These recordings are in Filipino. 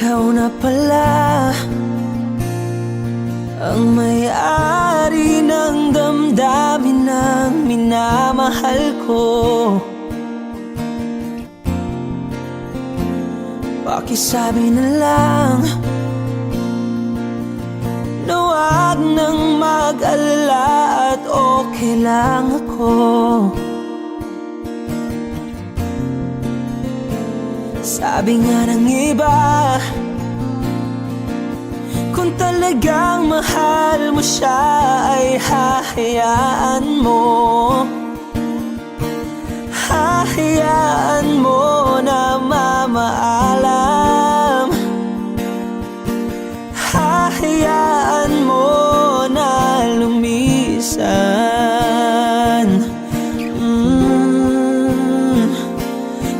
ikaw na pala ang may-ari ng damdamin ng minamahal ko. Pakisabi na lang na wag nang mag-alala at okay lang ako. Sabi nga ng iba, kung talagang mahal mo siya ay hahayaan mo. Hahayaan mo na mamaalam. Hahayaan mo na lumisan.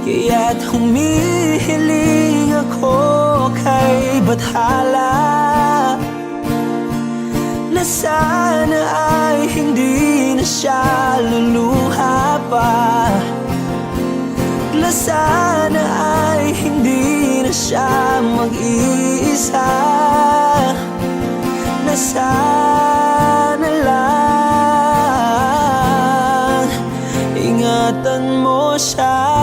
Kaya't humihiling ako kay Bathala na sana ay hindi na siya luluha pa, na sana ay hindi na siya mag-iisa, na sana lang ingatan mo siya.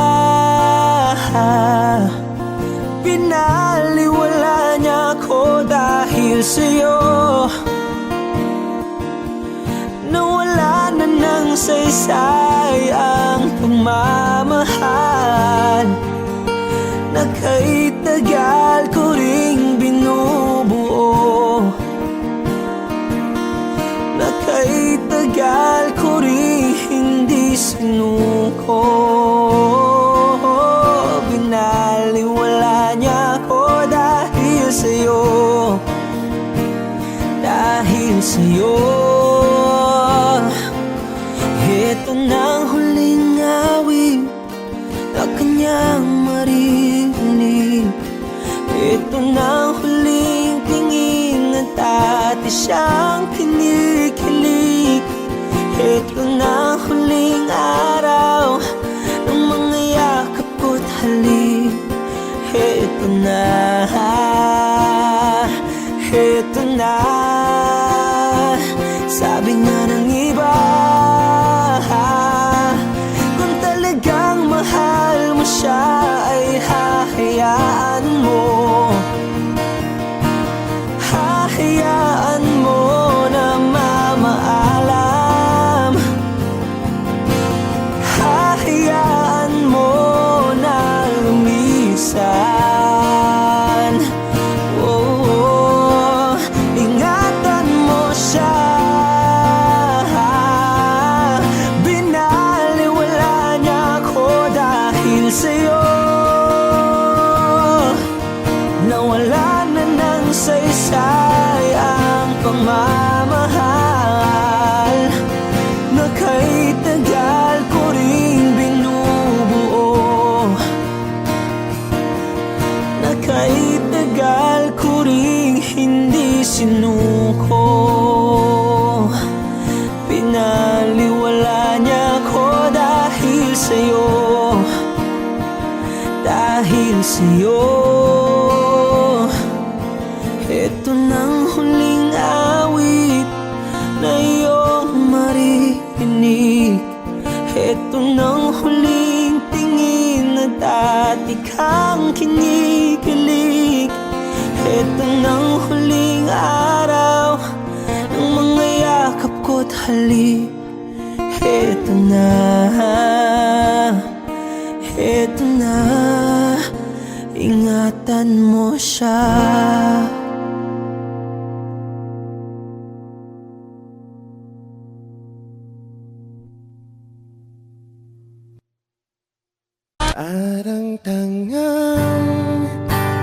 Pinaliwala niya ako dahil sa'yo, nawala na ng saysay ang pagmamahal na kay tagal ko ring binubuo, na kay tagal ko ring hindi sinuko. Binaliwala niya ako dahil sa'yo, dahil sa'yo. Ito na ang huling awit na kanyang marinig. Ito na ang huling tingin na dati siyang kinikilig. Ito na ang huling araw ng mga yakap ko't halik. Ito na, ito na. Sabi nga ng iba, kung talagang mahal mo siya ay hahayaan mo. Hahayaan mo na mamaalam. Hahayaan mo na lumisan. Oh, ingatan mo siya. Binaliwala niya ako dahil sa'yo, nawala na ng saysay ang pagmamahal na kay tagal ko ring binubuo, na kay tagal ko ring hindi sinuko. Pinaliwala niya ako dahil sa'yo, dahil sa'yo. Ito nang huling awit na iyong marinig. Ito nang huling tingin na dati kang kinikilig. Ito nang huling araw ng mga yakap ko't halik. Ito na, ito na. Ingatan mo siya. Arang tangang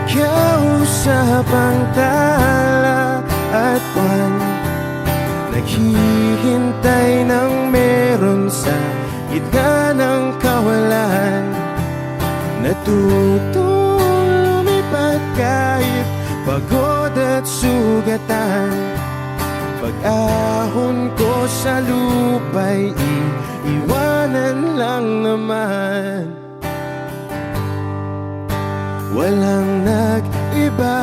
kausap ang tala at buwan, naghihintay ng meron sa gitna ng kawalan. Natutong lumipad kahit pagod at sugatan. Pag-ahon ko sa lupa'y iiwanan lang naman. Walang nag-iba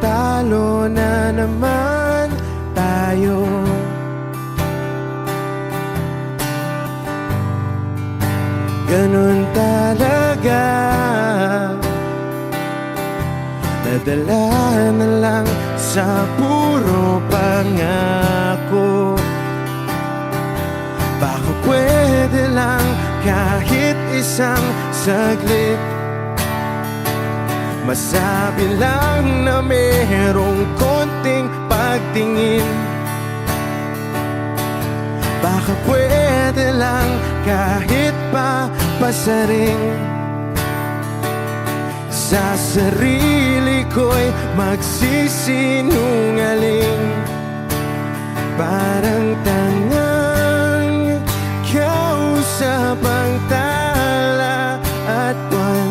Talo na naman tayo. Ganun talaga, nadala na lang sa puro pangako. Baka pwede lang kahit isang saglit, masabi lang na merong konting pagtingin. Baka pwede lang kahit pasaring sa sarili ko'y magsisinungaling. Parang tangang kausap ang tala at buwan,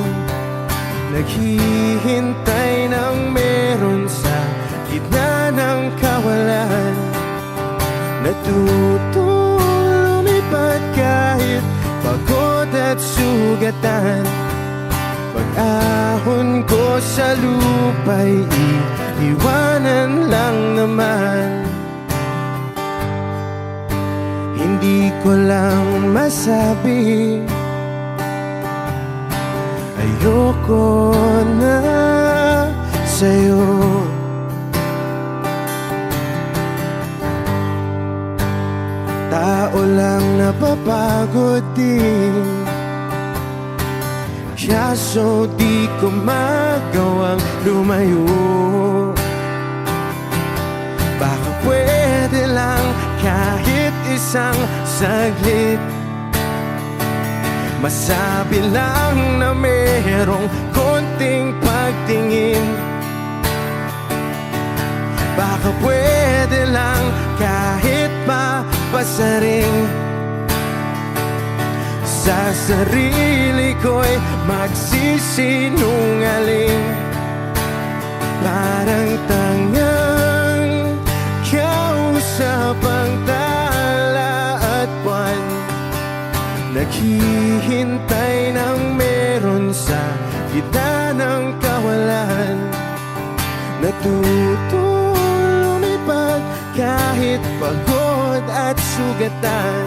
naghihintay ng meron sa gitna ng kawalan. Natutong lumipad kahit pagod at sugatan. Pag-ahon ko sa lupa'y iiwanan lang naman. Hindi ko lang masabi, ayoko na sa'yo. Tao lang napapagod din, kaso di ko magawang lumayo. Baka pwede lang kahit isang saglit, masabi lang na merong konting pagtingin. Baka pwede lang kahit pasaring sa sarili ko'y magsisinungaling. Parang tangang kausap ang tala at buwan, naghihintay ng meron sa gitna ng kawalan. Natutong lumipad kahit pagod at sugatan.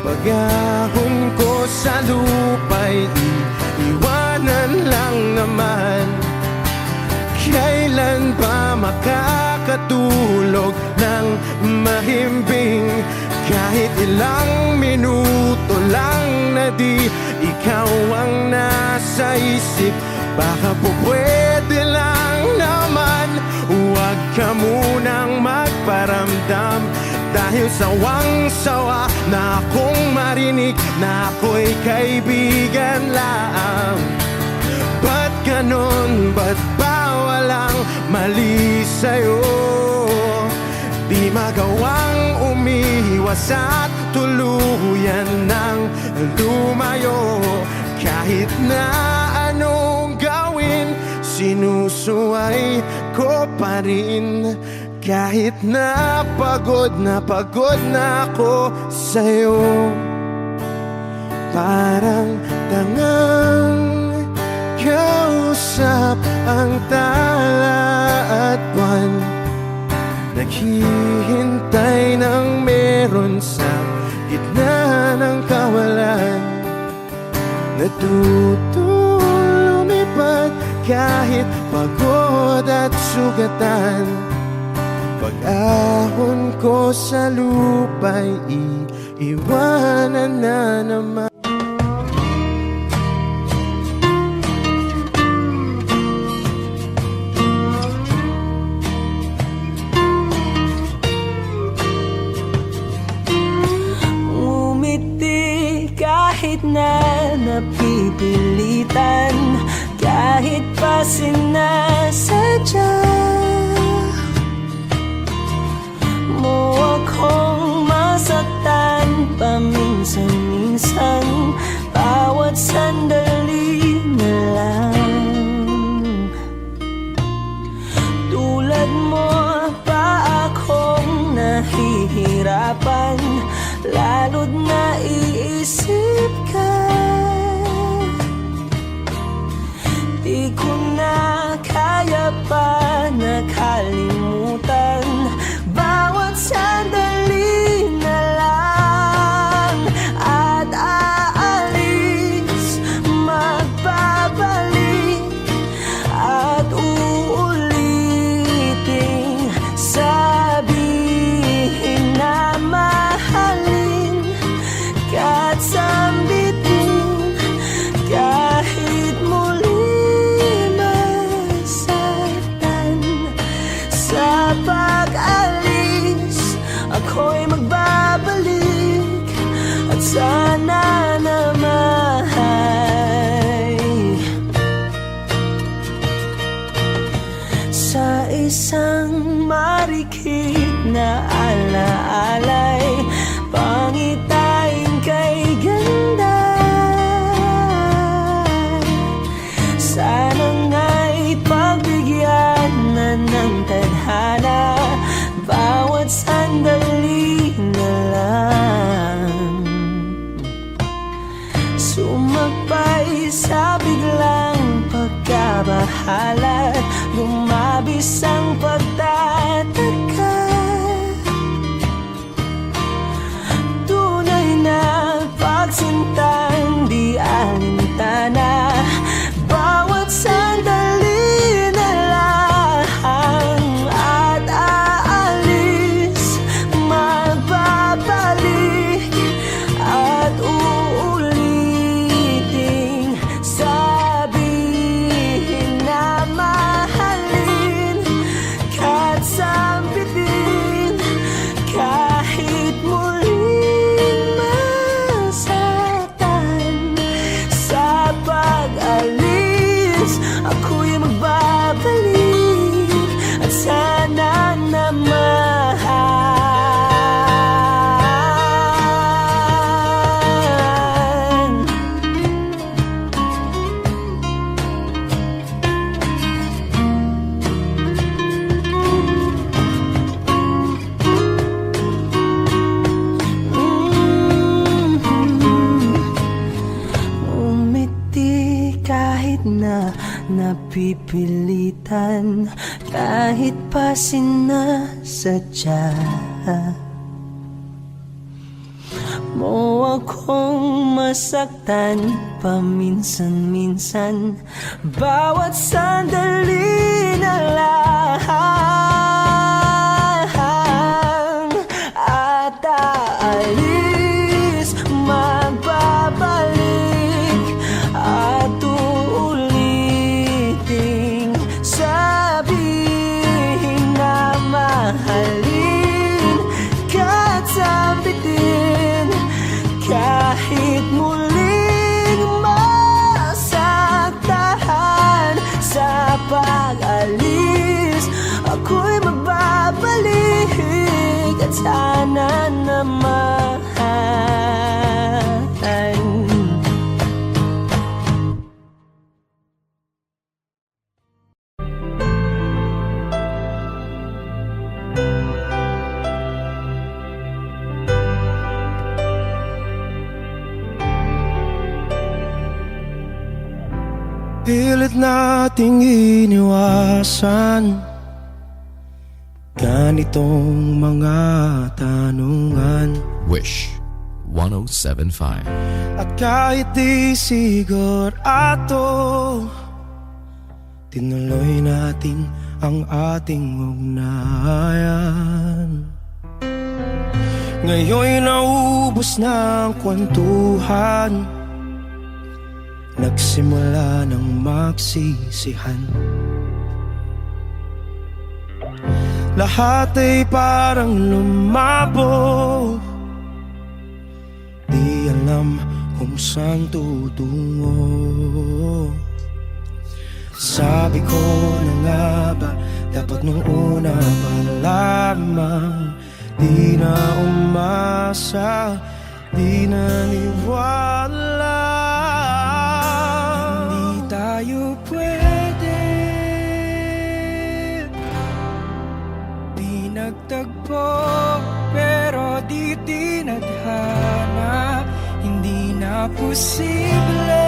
Pag-ahon ko sa lupa'y iiwanan lang naman. Kailan ba makakatulog ng mahimbing? Kahit ilang minuto lang na di ikaw ang nasa isip. Baka po pwede lang naman, huwag ka munang magparamdam. Dahil sawang-sawa na akong marinig na ako'y kaibigan lang. Ba't ganon? Ba't ba walang mali sa'yo? Di magawang umiwas at tuluyan ng lumayo. Kahit na anong gawin, sinusuway ko pa rin. Kahit na pagod na ako sa'yo. Parang tangang kausap ang tala at buwan, naghihintay ng meron sa gitna ng kawalan. Natutong lumipad kahit pagod at sugatan. Pag-ahon ko sa lupa'y iiwanan na naman. Ngumiti kahit na napipilitan, kahit pa sinasadya mo akong masaktan paminsan-minsan. Bawat sandali na lang, tulad mo pa akong nahihirapan, lalo't naiisip ka. Di ko na isang marikit na alaalay, pangitain kay ganda. Sana nga'y pagbigyan na ng tadhana, bawat sandali na lang. Sumagpay sa biglang pagkabahala, lumabis ang pagtataka. Tunay na pagsintang di alintana, bawat sandali na lang. At aalis, magbabalik at uuliting sabihin na mahalin kahit sampitin, kahit muling masaktan. Sa pag-alis, ako'y magbabalik at sana naman. Umiti kahit na napipilitan, kahit pa sinasadya mo akong masaktan paminsan-minsan, bawat sandali na lang. At aalis, magbabalik at uuliting sabihin na mahalin kahit sampitin, kahit muling masaktan. Sa pag-alis, ako'y magbabalik at sana naman. Pilit nating iniwasan ganitong mga tanungan. Wish 1075. At kahit di sigurado, tinuloy natin ang ating ugnayan. Ngayon'y naubos na ang kwentuhan, nagsimula ng magsisihan. Lahat ay parang lumabo, di alam kung saan tutungo. Sabi ko na nga ba, dapat nung una pa lamang, di na umasa, di naniwala. Hindi tayo pwede, di nagtagpo, pero di tinadhana. Hindi na posible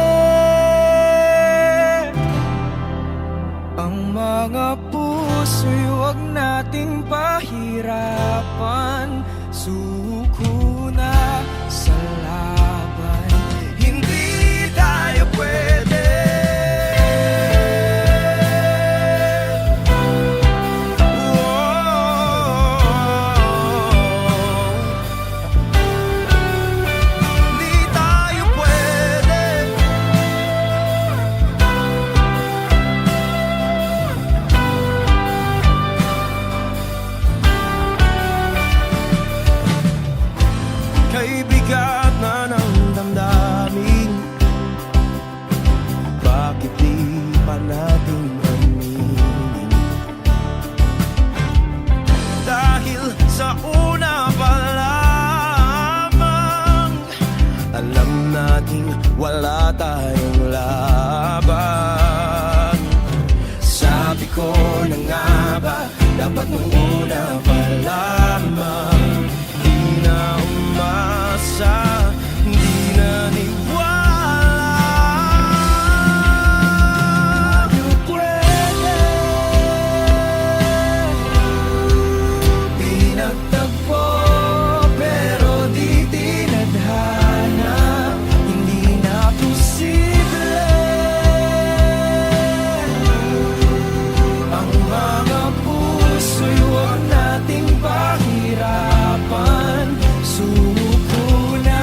ang mga puso'y huwag nating pahirapan. Suko na sa laban, hindi tayo pwede. Hindi tayo pwede. Ba't nung una pa lamang di na umasa, di naniwala? Yung pwede pinagtagpo pero di tinadhana, hindi na posible ang mga puso'y huwag nating pahirapan. Sumuko na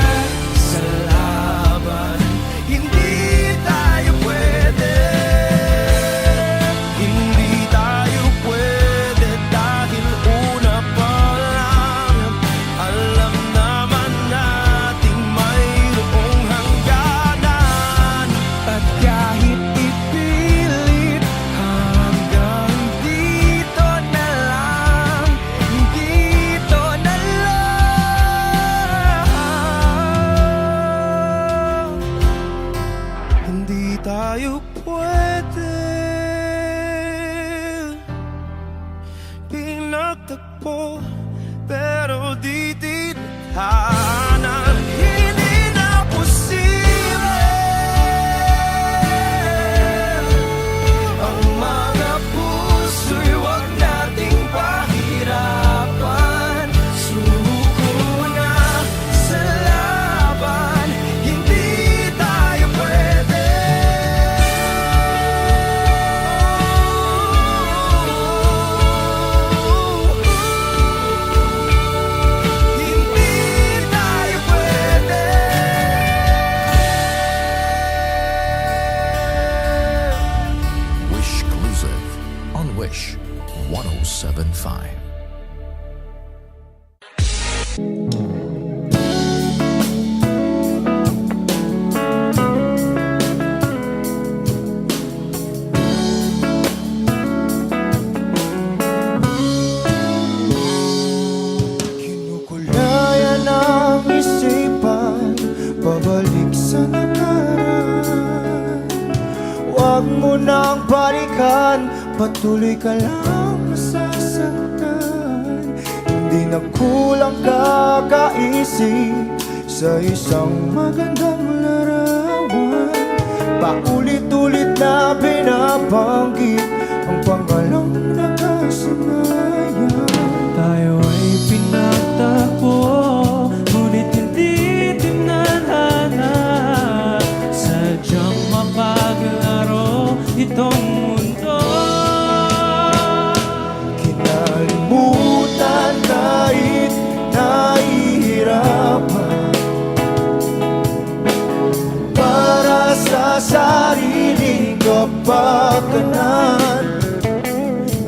sa laban, hindi tayo pwede, hindi tayo pwede dahil una pa lang alam naman nating mayroong hangganan. At kahit ipilit hanggang dito na lang, dito na lang, hindi tayo pwede pinagtagpo pero di tinadhana, hindi na posible ang mga puso'y huwag nating pahirapan. Sumuko na sa laban, hindi tayo pwede, hindi tayo pwede. Wish Exclusive on Wish 1075. Kinukulayan ang isipan, pabalik sa nakaraan. Huwag mo nang balikan, patuloy ka lang masasaktan. Hindi na kulang kakaisip sa isang magandang larawan. Paulit-ulit na binabanggit ang pangalang nakasanayan. Tayo ay pinagtagpo, ngunit hindi tinadhana. Sadyang mapaglaro itong mundo. Kinalimutan kahit nahihirapan, para sa sariling kapakanan.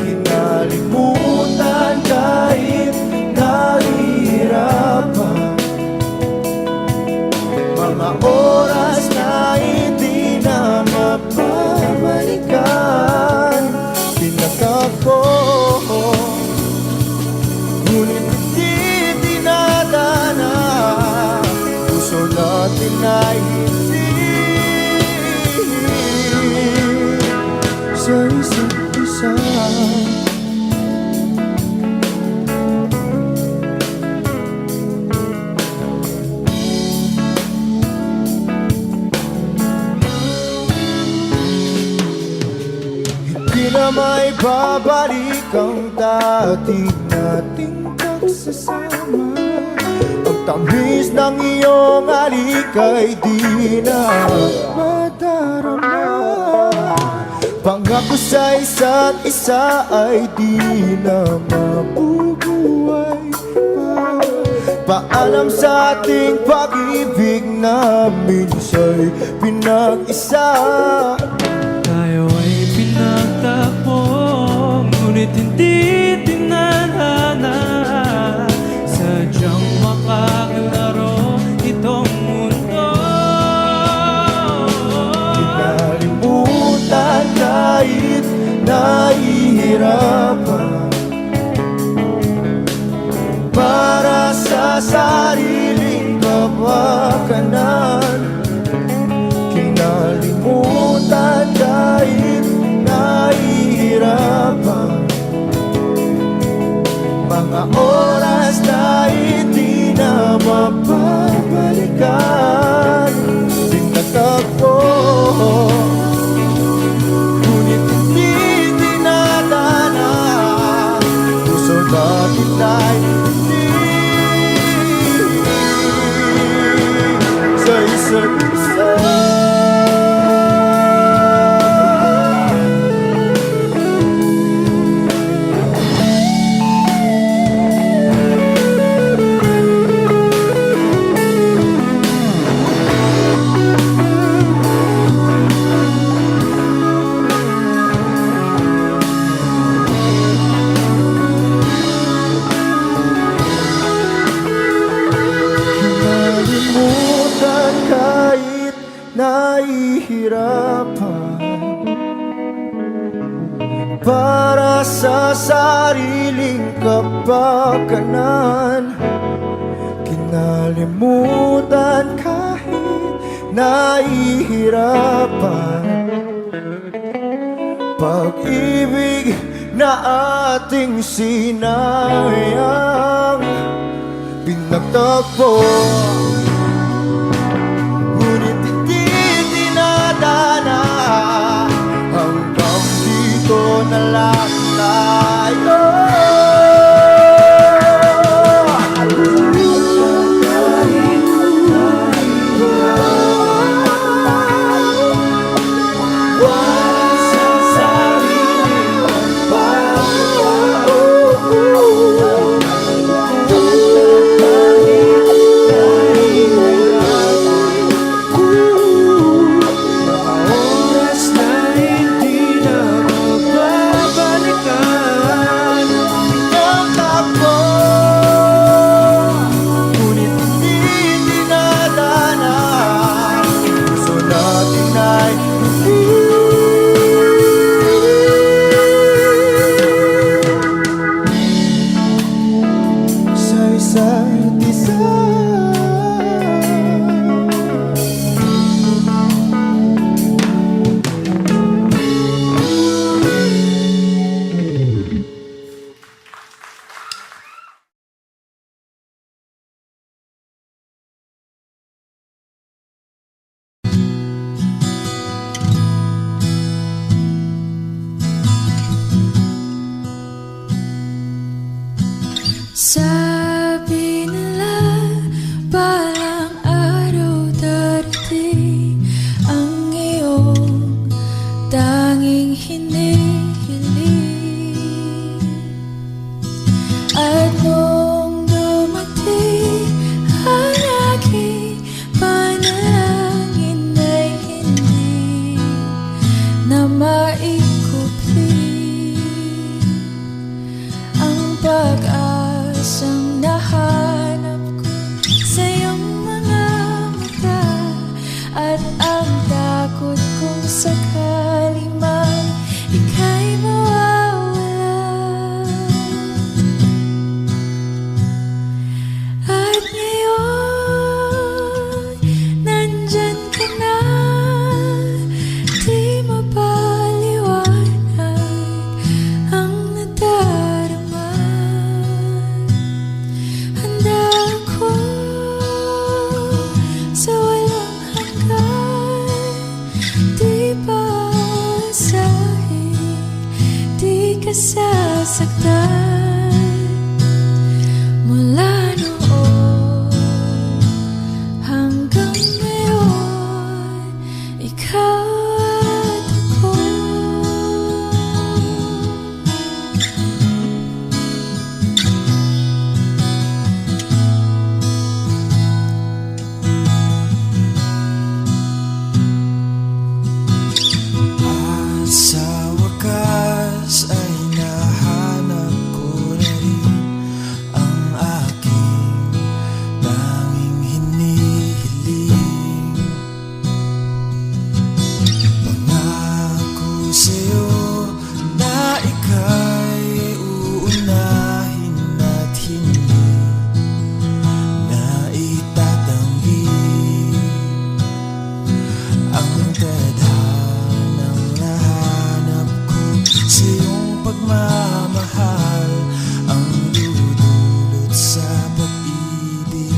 Kinalimutan kahit nahihirapan, mga oras na hindi na mapabalikan. Pinagtagpo, ngunit hindi dinadana. Puso natin ay hindi sa isa't isa. Hindi na may babalik ang dati nating pagsasama. Ang tamis ng iyong halik ay di na madarama. Pangako sa isa't isa ay di na mabubuhay pa. Paalam sa ating pag-ibig na minsa'y pinag-isa. Tayo ay pinagtagpo, ngunit hindi tinadhana. Sadyang makaglaro itong mundo. Kinalimutan kahit nahihirapan, para sa sariling kapakanan. Kinalimutan kahit nahihirapan, natin ay hindi sa isa't isa. Nalimutan kahit nahihirapan para sa sariling kapakanan. Kinalimutan kahit nahihirapan pag-ibig na ating sinayang pinagtagpo, ngunit hindi dinadana. Hanggang dito na lang tayo. Sabi nila balang araw darating ang iyong tanging hinihiling. At nung dumating ang aking panalangin ay hindi na maikupli ang pag-asang nahanap ko sa iyong mga mata, at ang takot kong sakali man ika'y mawawala. At ngayon, nandyan ka na, di mapaliwanag ang nadarama. Handa ako sa walang hanggan, di pa asahin, di ka sasaktan. Mula noon hanggang ngayon, ikaw at ako. At sa wakas ay nahanap ko na rin ang aking tanging hinihiling. Pangako sa'yo na ika'y uunahin at hindi na itatanggi ang tadhanang nahanap ko sa iyong pagmamahal, ang dudulot sa pag-ibig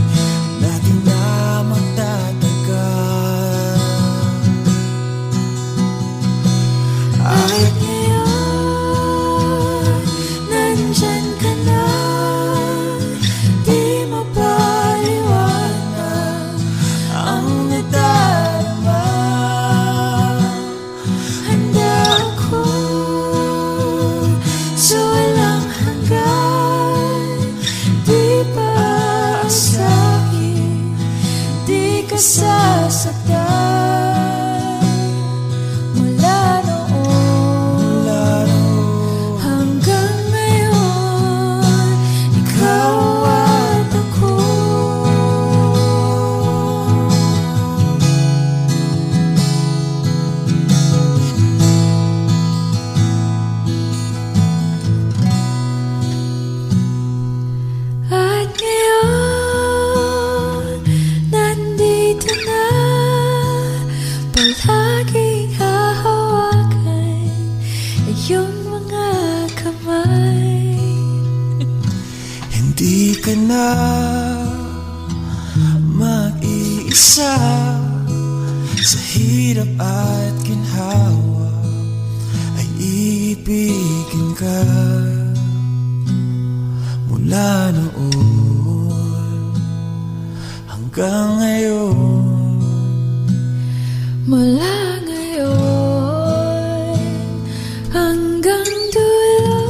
natin na magtatagal. At ngayon, nandyan ka na, iyong mga kamay. Hindi ka na mag-iisa sa hirap at ginhawa, ay iibigin ka mula noon hanggang ngayon. Mula ngayon hanggang dulo,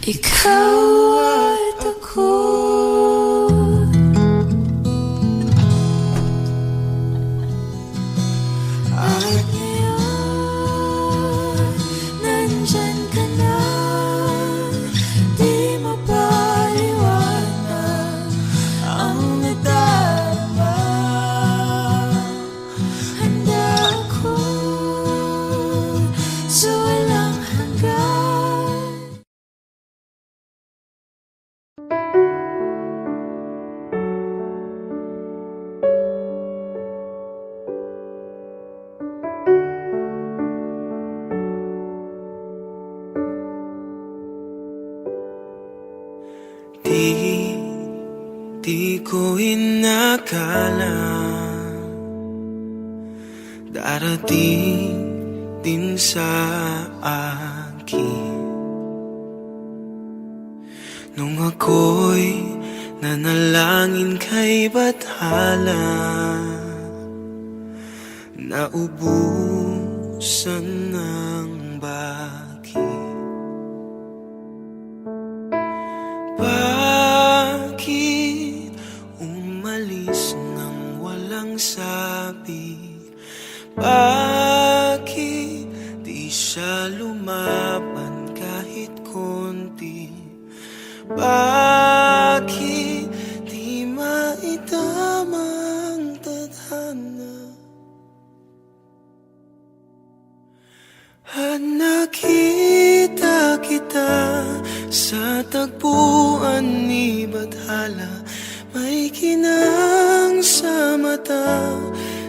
ikaw at ako. At ngayon, nandyan ka na, di mapaliwanag ang nadarama. Handa ako sa walang hanggan. Di ko inakala darating din sa akin nung ako'y nanalangin kay Bathala, naubusan ng bakit. Bakit umalis nang walang sabi? Bakit di siya lumaban kahit konti? Bakit di maitama ang tadhana? At nakita kita sa tagpuan ni Bathala, may kinang sa mata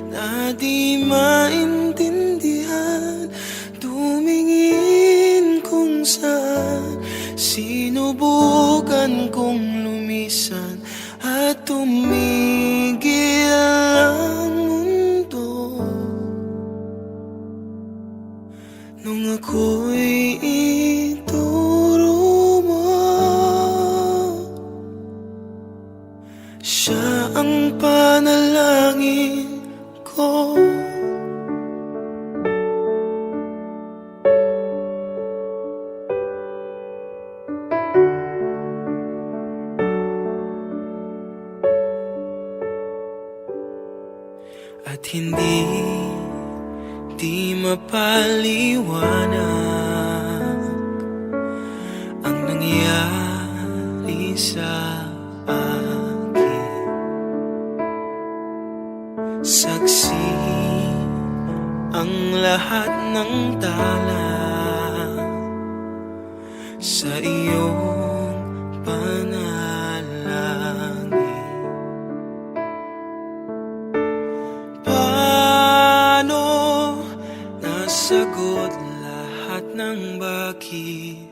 na di maintindihan. Tumingin kung saan, sinubukan kong lumisan at tumigil ang mundo. Nung ako'y ituro mo, siya ang panalangin ko. At hindi di mapaliwanag ang nangyari sa akin. Saksi ang lahat ng tala sa iyong panalangin. Paano nasagot lahat ng bakit?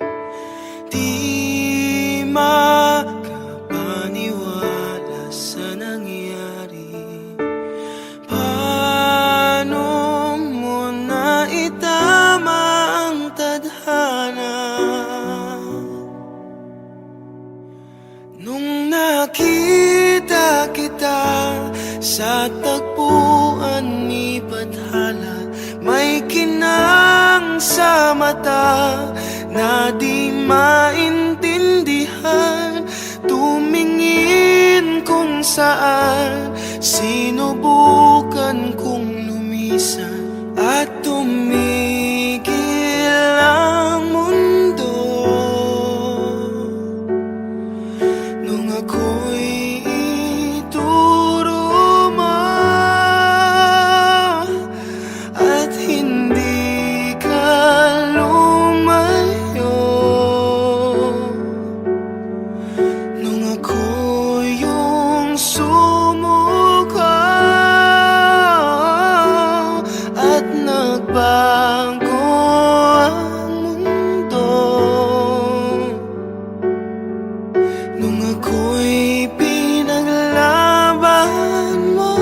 Di makapaniwala sa nangyari. Paano mo naitama ang tadhana? Nung nakita kita sa tagpuan ni Bathala, may kinang sa mata na di maintindihan. Tumingin kung saan, sinubukan kong lumisan at tumigil ang mundo. Nung ako'y ituro mo at hindi ka lumayo, nung ako yung sumuko at nagbago binabago ang mundo nung ako'y pinaglaban mo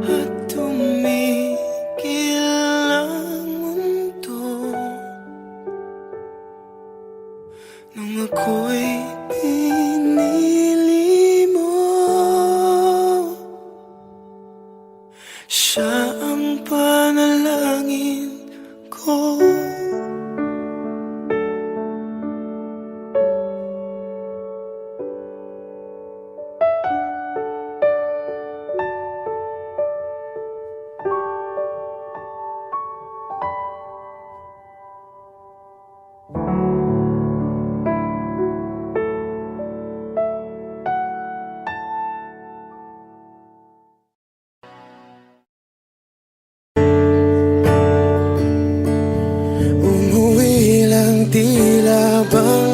at tumigil ang mundo nung ako'y pinili mo. Siya ang panalangin ko. Umuwi lang, tila bang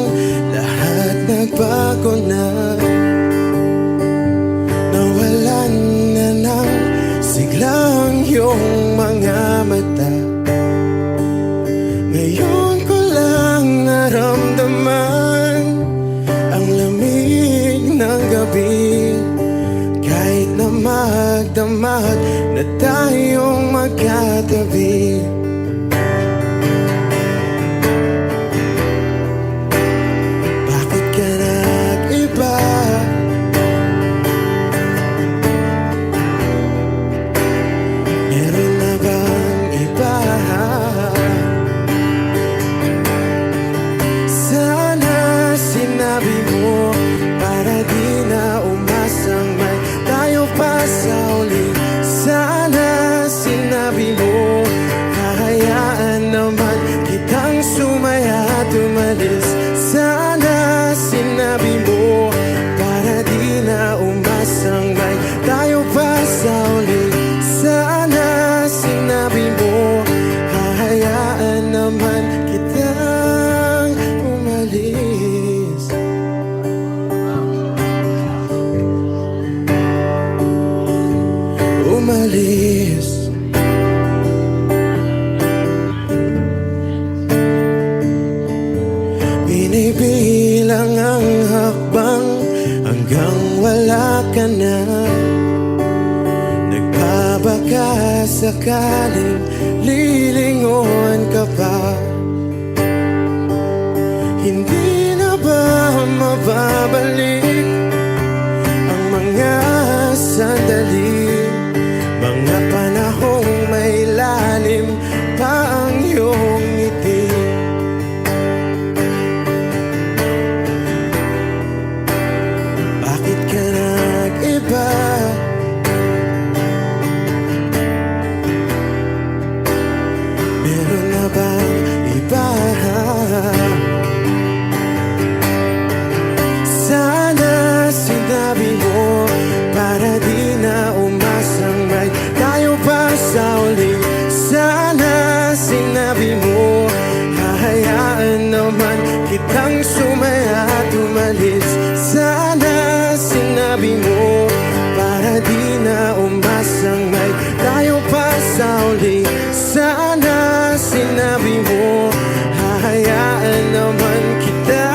lahat nagbago na. Nawalan na ng siglang iyong mga mata. Ngayon ko lang naramdaman ang lamig ng gabi. Kahit na magdamag na tayong magkatabi. Bakit ka nag-iba? Meron na bang iba? Sana sinabi mo para di na umasang may tayo pa sa uli. Sana sinabi mo hahayaan naman kitang sumaya at umalis. Sana sinabi mo para di na umasang may tayo pa sa uli. Sana sinabi mo hahayaan naman kitang umalis. Umalis. Binibilang ang hakbang hanggang wala ka na. Nagbabaka sakaling lilingon ka pa. Hindi na ba mababalik ang mga sandali, mga panahong may lalim pa ang iyong ngiti? Bakit ka nag-iba? Meron na bang iba? Sana sinabi mo para di na umasang may tayo pa sa uli. Sana sinabi mo hahayaan naman kitang sumaya at umalis. Sana sinabi mo para di na umasang may tayo pa sa uli. Sana sinabi mo hahayaan naman kita.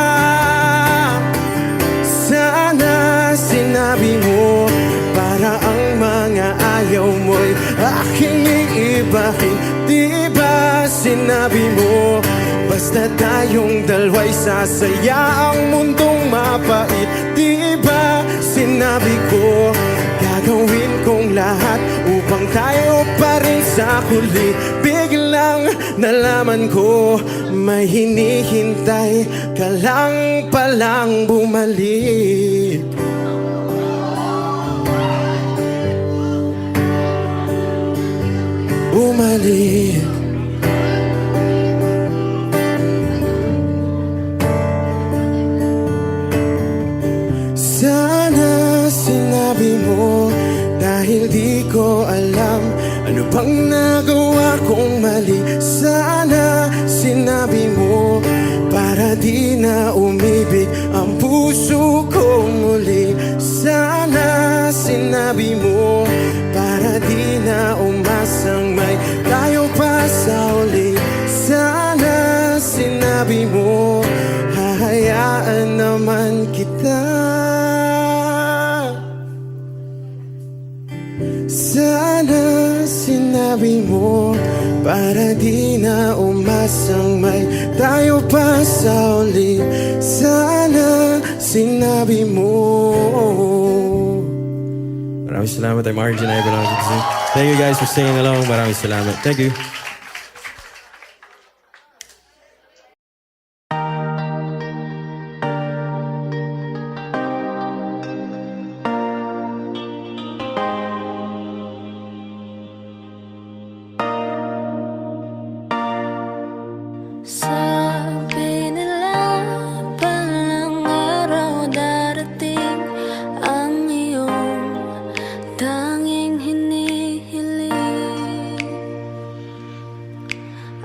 Sana sinabi mo para ang mga ayaw mo'y aking iibahin. Di ba sinabi mo basta tayong dalawa'y sasaya ang mundong mapait? Di ba sinabi ko gagawin kong lahat upang tayo pa rin sa huli? Biglang nalaman ko may hinihintay ka lang palang bumalik. Bumalik. Sana sinabi mo dahil di ko alam ano bang nagawa kong mali. Sana sinabi mo para di na umibig ang puso ko muli. Sana sinabi mo para di na umasang sinabi mo para di na umasang may tayo pa sa uli. Sana sinabi mo. Maraming salamat. I'm Arjun. I belong to Zing. Thank you guys for singing along. Maraming salamat. Thank you. Sabi nila palang araw darating ang iyong tanging hinihiling.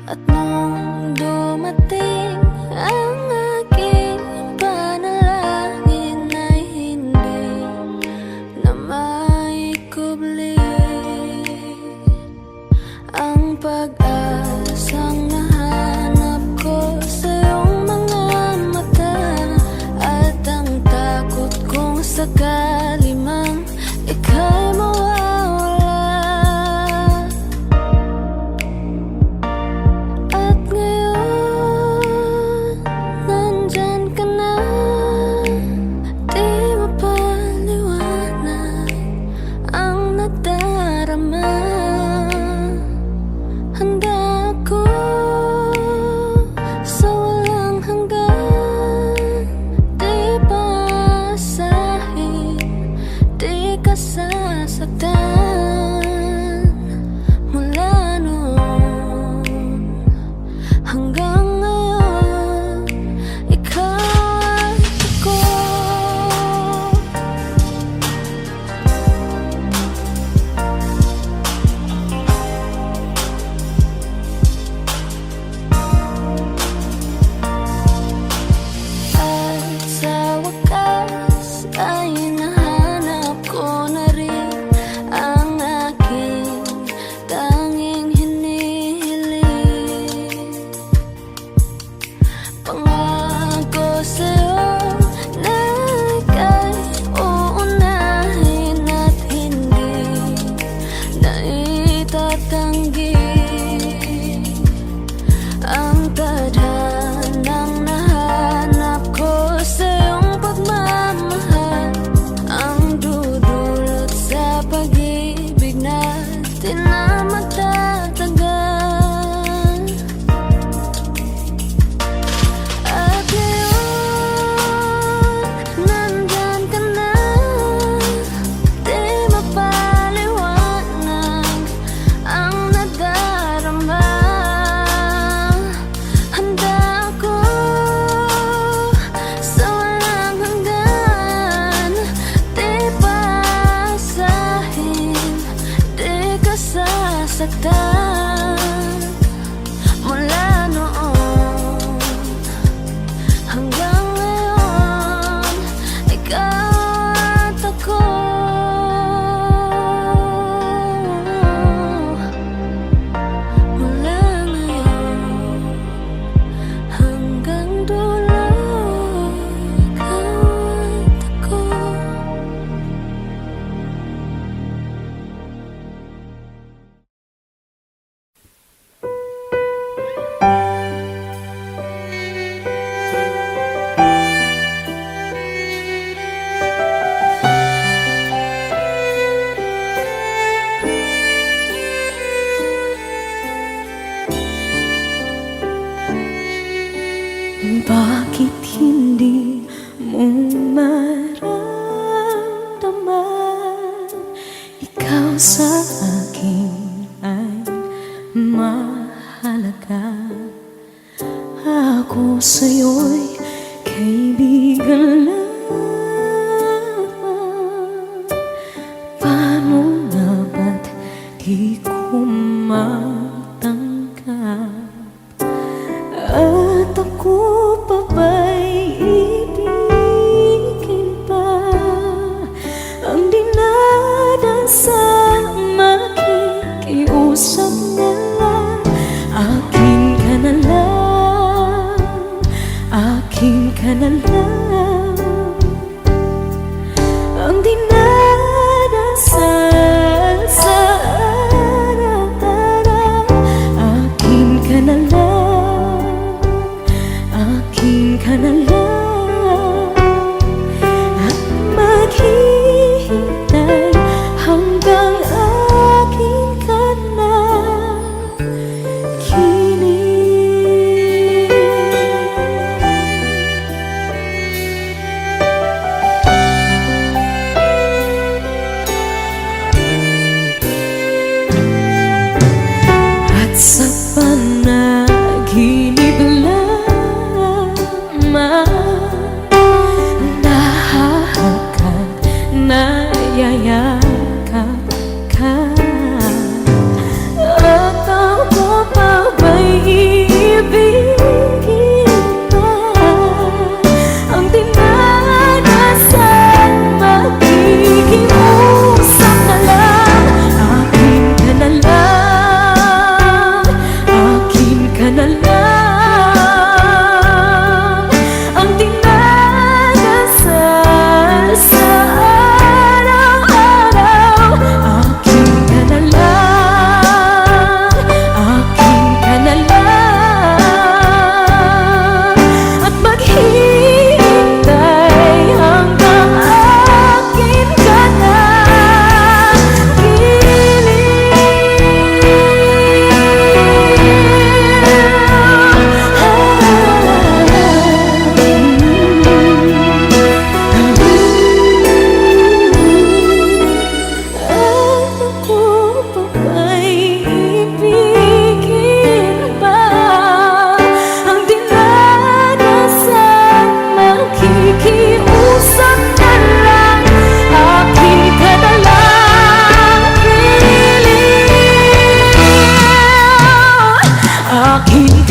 At nung dumating ang aking panalangin ay hindi na maikubli ang pag-asang nahanap ko sa iyong mga mata, at ang takot kong sakali mang ika'y mawawala. At ngayon, nandyan ka na, di mapaliwanag ang nadarama. Handa ako sa walang hanggan, di paasahin, di ka sasaktan. Mula noon hanggang ngayon, ikaw at ako. At sa wakas ay nahanap ko na rin ang aking tanging hinihiling. Pangako sa'yo na ika'y uunahin at hindi na itatanggi ang tadhanang nahanap ko sa iyong pagmamahal, ang dudulot sa pag-ibig natin na matatagal. At ngayon, nandyan ka na, di mapaliwanag ang nadarama. Handa ako sa walang hanggan, di paasahin, di ka sasaktan. Mula noon hanggang ngayon, ikaw at ako. Mula ngayon hanggang dulo, ikaw at ako. Bakit hindi mo maramdaman ikaw sa akin ay mahalaga? Ako sa'yo'y kaibigan lamang. Paano nga ba't di ko matanggap? At ako pa ba'y ibigin pa ang dinadasang makikiusap na lang? Akin ka na lang, akin ka na lang. Ang dinadasal sa araw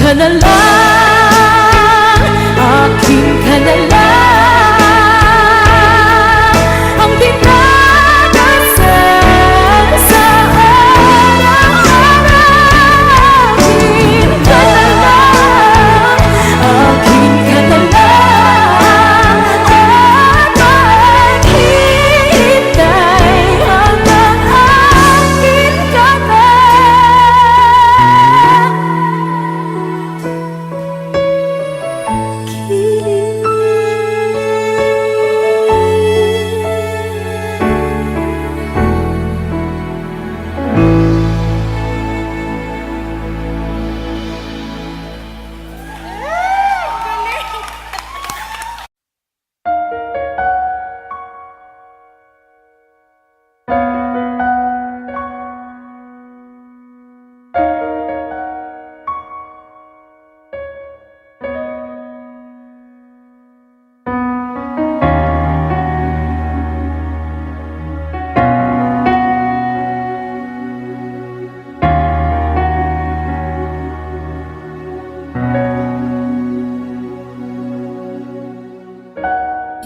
ka na lang, akin ka na lang, ang dinadasal sa araw-araw. Akin ka na lang, akin ka na lang, at maghihintay hanggang akin ka na.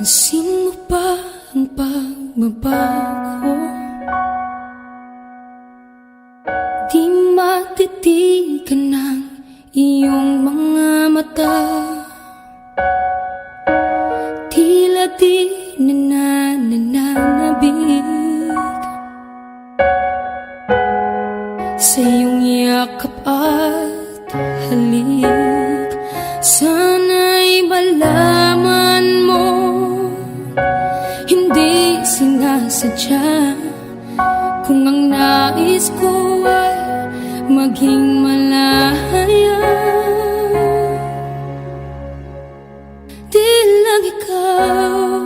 Pansin mo ba ang pagbabago? Di matitigan ng iyong mga mata. Tila di nananabig sa iyong yakap at halik. Sana'y malaman mo, hindi sinasadya, kung ang nais ko ay maging malaya. Di lang ikaw,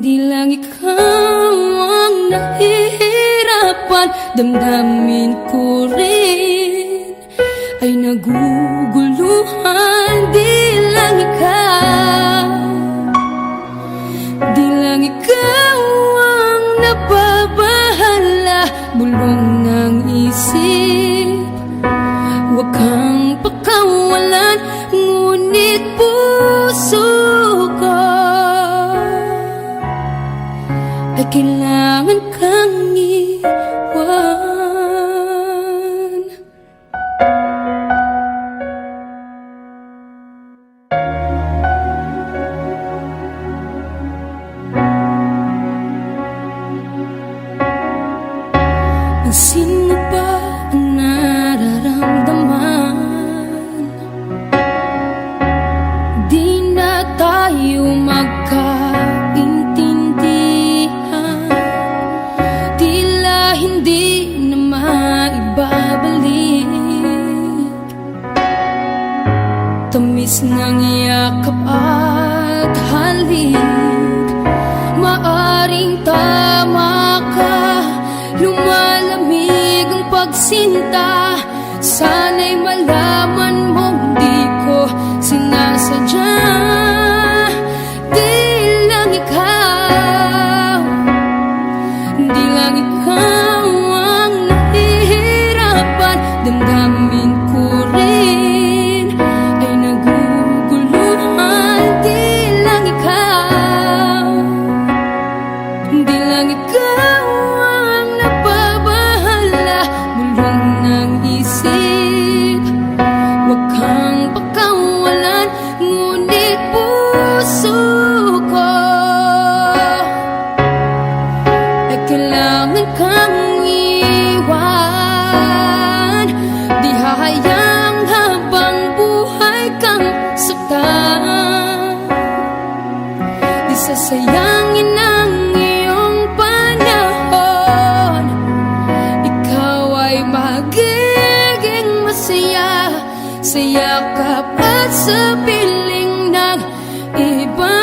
di lang ikaw ang nahihirapan. Damdamin ko rin ay naguguluhan. Di lang ikaw, di lang ikaw ang nababahala. Bulong ng isip, huwag kang pakawalan, ngunit puso ko ay kailangan kang iwan. Pansin mo ba ang nararamdaman? Di na tayo magkaintindihan, tila hindi na maibabalik. Tamis ng yakap at halik, maaring tama ka. Lumalamig ang pagsinta, sana'y malaman mong di ko sinasadya. Di lang ikaw, di lang ikaw ang nahihirapan. Damdamin ko rin ay naguguluhan. Di lang ikaw, di lang ikaw ang nababahala. Bulong ng isip, huwag kang pakawalan, ngunit puso ko ay kailangan kang iwan. Di hahayang habang buhay kang saktan, di sasayangin ang iyong panahon. Ikaw ay magiging masaya sa yakap at sa piling ng iba.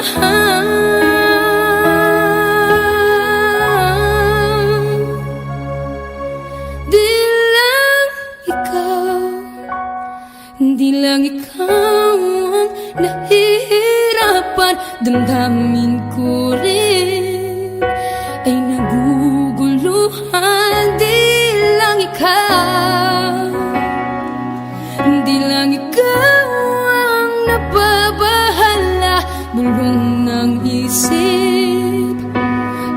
Di lang ikaw, di lang ikaw ang nahihirapan. Damdamin ko rin ay naguguluhan. Di lang ikaw, bulong ng isip.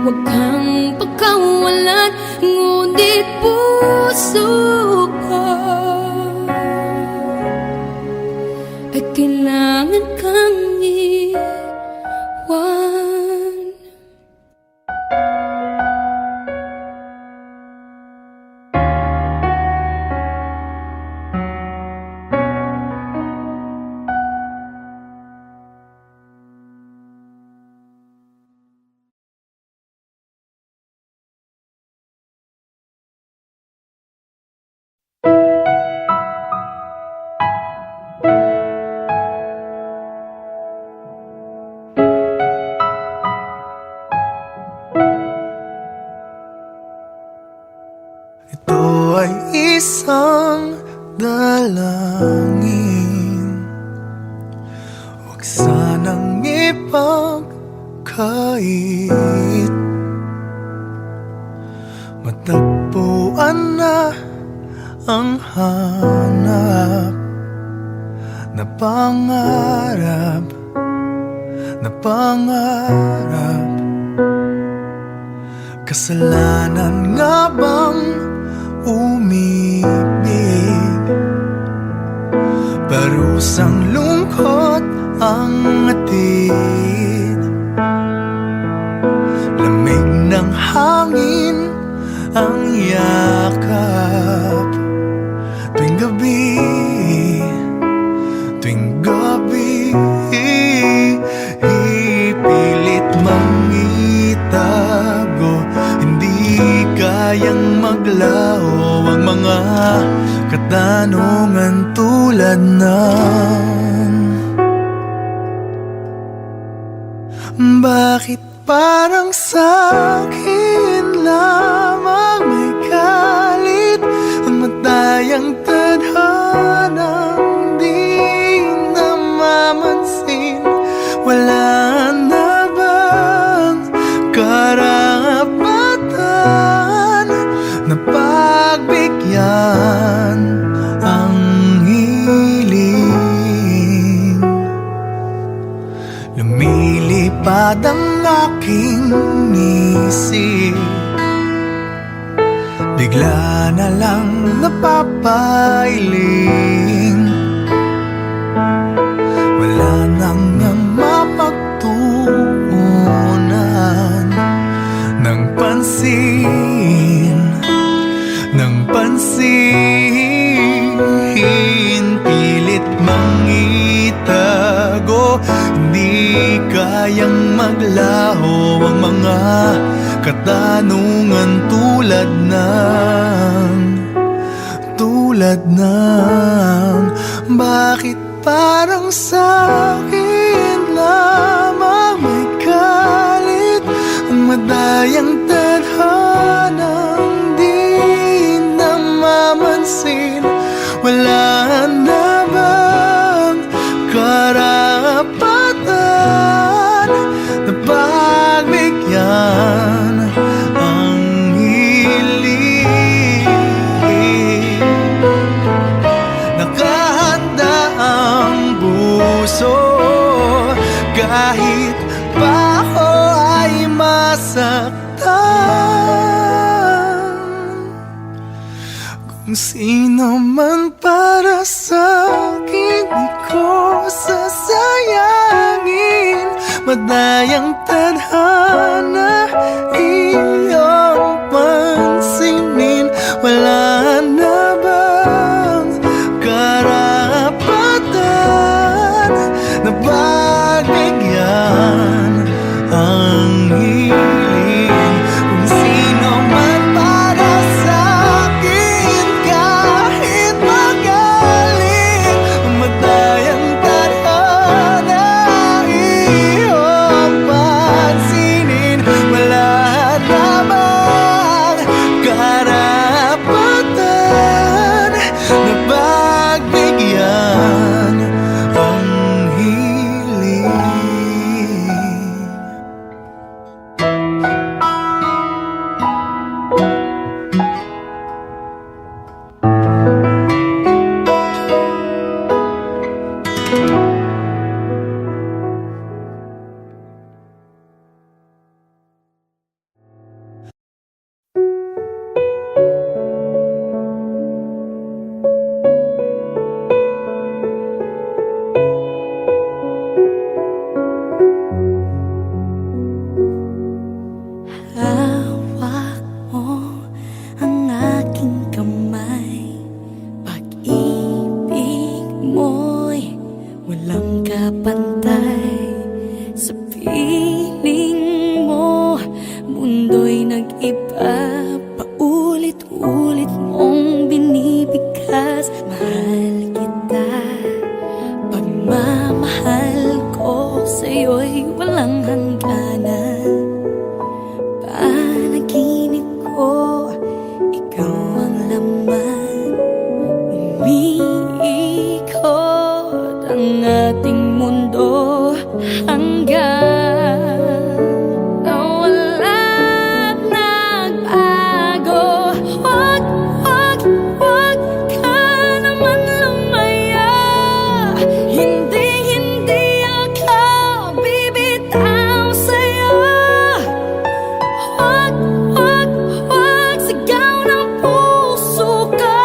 Huwag kang pagkawalan, ngunit puso ko ay kailangan kang iwan. Ito ay isang dalangin, huwag sanang ipagkait. Matagpuan na ang hanap na pangarap, na pangarap. Kasalanan nga bang umibig? Parusang lungkot ang atid, lamig ng hangin ang yakap. Tuwing gabi, tuwing gabi, ipilit mangitago. Hindi kayang maglaho ang mga katanungan tulad ng bakit parang sa'kin lamang may galit ang matayang tadhanang di namamansin? Wala na bang karapatan na pagbigyan ang hiling? Lumilipad ang aking isip, bigla na lang napapailing. Wala nang mapagtuunan ng pansin, ng pansin. Pilit mangitago, hindi kayang maglaho ang mga katanungan tulad ng bakit parang sa'kin lamang may galit ang madayang tadhanang di namamansin? Wala na bang karapatan na pagbigyan ang hiling? Nakahanda ang puso kahit pa ako ay masaktan. Kung sino man para sa'kin, di ko sasayangin. Madayang tadhana iyong pansinin. Wala na bang karapatan na pagbigyan ang hiling? Kung sino man para sa'kin, kahit magalit, madayang tadhana iyong pansinin. Wala na ba aking kamay. Pag-ibig mo'y walang kapantay. Sa piling mo, mundo'y nag-iba. Paulit-ulit mong binibigkas. Mahal kita, pagmamahal ko sa'yo'y walang hangganan. Panaginip ko, ikaw ang laman. Umiikot ang ating mundo hanggang nawala't nagbago. Wag, wag, wag ka naman lumaya. Hindi, hindi ako bibitaw sa'yo. Wag, wag, wag, sigaw ng puso ko.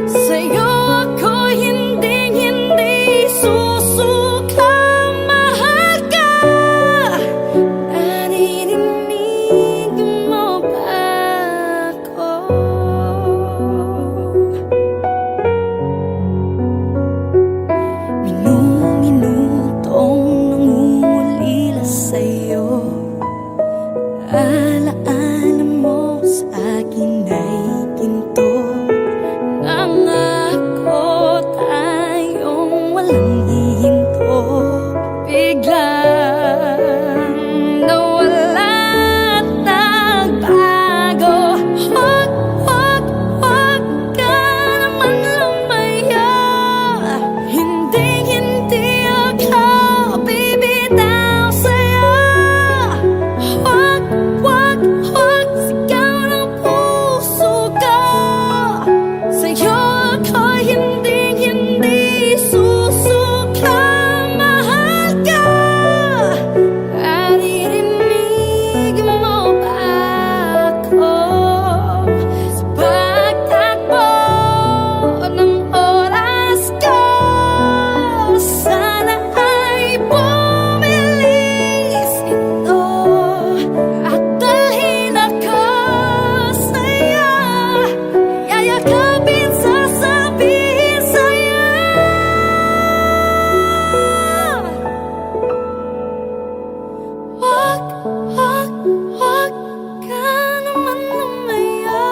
Sa'yo ako hindi, hindi susuka. Mahal ka, naririnig mo ba ako? Minu-minutong nangungulila sa'yo. Alaala mo sa akin ay ginto. Nangako tayong walang hihinto. Biglang nawala't nagbago. Wag, wag, wag ka naman lumaya. Hindi, hindi ako bibitaw sa'yo. Wag, wag, wag, sigaw ng puso ko. Sa'yo ako hindi, hindi susuka. Mahal ka, naririnig mo ba ako? Sa pagtakbo ng oras ko, sana ay bumilis ito at dalhin ako sa'yo. Yayakapin, sasabihin sa'yo. Wag, wag, wag ka naman lumaya.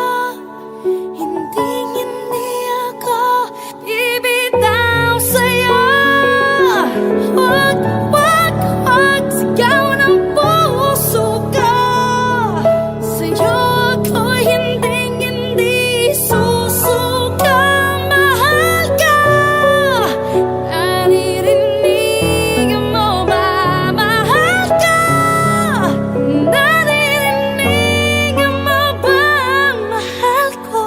Hindi, hindi ako bibitaw sa'yo. Wag, wag, wag, sigaw ng puso ko. Sa'yo ako hindi, hindi susuka. Mahal ka, naririnig mo ba? Mahal ka, naririnig mo ba? Mahal ko,